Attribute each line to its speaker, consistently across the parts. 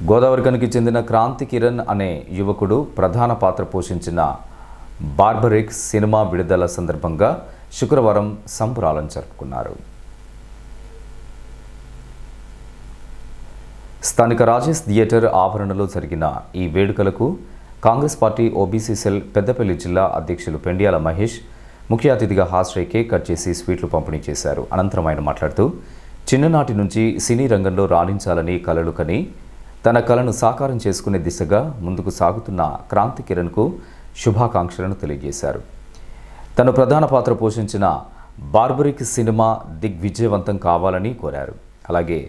Speaker 1: గోదావరికనికి చెందిన క్రాంతి కిరణ్ అనే యువకుడు ప్రధాన పాత్ర పోషించిన బార్బరిక్ సినిమా విడుదల సందర్భంగా శుక్రవారం సంబరాలను జరుపుకున్నారు. స్థానిక రాజేష్ థియేటర్ ఆవరణలో జరిగిన ఈ వేడుకలకు Congress party OBC cell Peddapalli జిల్లా అధ్యక్షులు పెండియాల మహేష్ ముఖ్య అతిథిగా హాజరై కేక్ కట్ చేసి స్వీట్లు పంపిణీ చేశారు. అనంతరం ఆయన మాట్లాడుతూ చిన్ననాటి నుంచి సినీ రంగంలో రాణించాలని కలలు కని తన కలను సాకారం చేసుకునే దిశగా ముందుకు సాగుతున్న క్రాంతి కిరణ్కు శుభాకాంక్షలను తెలియజేశారు. తను ప్రధాన పాత్ర పోషించిన బార్బరిక్ సినిమా దిగ్విజయవంతం కావాలని కోరారు. అలాగే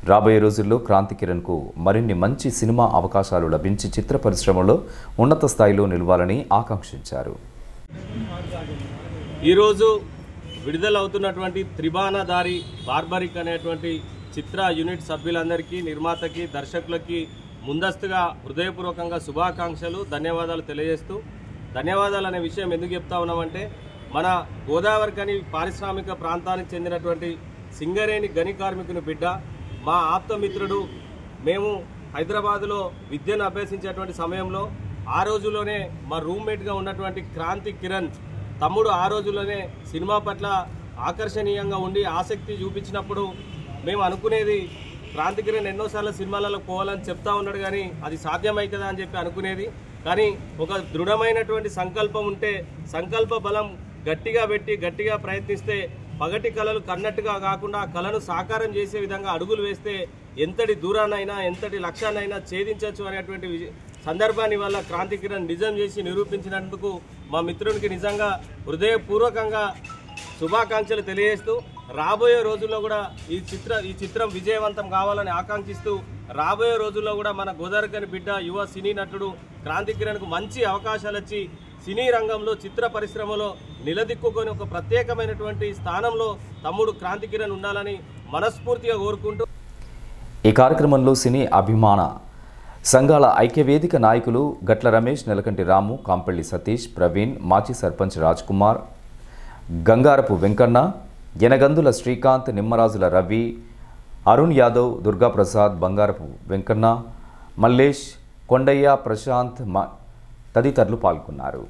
Speaker 1: రాబోయే రోజుల్లో క్రాంతి కిరణ్కు మరిన్ని మంచి సినిమా అవకాశాలు లభించి చిత్ర పరిశ్రమలో ఉన్నత స్థాయిలో నిలవాలని ఆకాంక్షించారు.
Speaker 2: ఈరోజు విడుదలవుతున్నటువంటి త్రిబాణధారి బార్బరిక్ అనేటువంటి చిత్ర యూనిట్ సభ్యులందరికీ, నిర్మాతకి, దర్శకులకి ముందస్తుగా హృదయపూర్వకంగా శుభాకాంక్షలు, ధన్యవాదాలు తెలియజేస్తూ, ధన్యవాదాలు అనే విషయం ఎందుకు చెప్తా ఉన్నామంటే మన గోదావరికని పారిశ్రామిక ప్రాంతానికి చెందినటువంటి సింగరేణి గని కార్మికుని బిడ్డ, మా ఆప్తమిత్రుడు. మేము హైదరాబాదులో విద్యను అభ్యసించేటువంటి సమయంలో ఆ రోజుల్లోనే మా రూమ్మేట్గా ఉన్నటువంటి క్రాంతి కిరణ్ తమ్ముడు ఆ రోజుల్లోనే సినిమా పట్ల ఆకర్షణీయంగా ఉండి ఆసక్తి చూపించినప్పుడు మేము అనుకునేది క్రాంతి కిరణ్ ఎన్నోసార్లు సినిమాలలో పోవాలని చెప్తా ఉన్నాడు, కానీ అది సాధ్యమవుతుందా అని చెప్పి అనుకునేది. కానీ ఒక దృఢమైనటువంటి సంకల్పం ఉంటే, సంకల్ప బలం గట్టిగా పెట్టి గట్టిగా ప్రయత్నిస్తే పగటి కళలు కన్నట్టుగా కాకుండా కళను సాకారం చేసే విధంగా అడుగులు వేస్తే ఎంతటి దూరాన్నైనా ఎంతటి లక్ష్యాన్నైనా ఛేదించవచ్చు అనేటువంటి సందర్భాన్ని వల్ల క్రాంతి కిరణ్ నిజం చేసి నిరూపించినందుకు మా మిత్రునికి నిజంగా హృదయపూర్వకంగా శుభాకాంక్షలు తెలియజేస్తూ, రాబోయే రోజుల్లో కూడా ఈ చిత్రం విజయవంతం కావాలని ఆకాంక్షిస్తూ, రాబోయే రోజుల్లో కూడా మన గోదావరికని బిడ్డ యువ సినీ నటుడు క్రాంతి కిరణ్కు మంచి అవకాశాలు వచ్చి సినీ రంగంలో చిత్ర పరిశ్రమలో నిలదిక్కుకొని ఒక ప్రత్యేకమైనటువంటి స్థానంలో తమ్ముడు క్రాంతి కిరణ్ ఉండాలని మనస్ఫూర్తిగా కోరుకుంటూ
Speaker 1: ఈ కార్యక్రమంలో సినీ అభిమాన సంఘాల ఐక్యవేదిక నాయకులు గట్ల రమేష్, నెలకంటి రాము, కాంపల్లి సతీష్, ప్రవీణ్, మాజీ సర్పంచ్ రాజ్ కుమార్, గంగారపు వెంకన్న, యనగందుల శ్రీకాంత్, నిమ్మరాజుల రవి, అరుణ్ యాదవ్, దుర్గాప్రసాద్, బంగారపు వెంకన్న, మల్లేష్, కొండయ్య, ప్రశాంత్ తదితరులు పాల్గొన్నారు.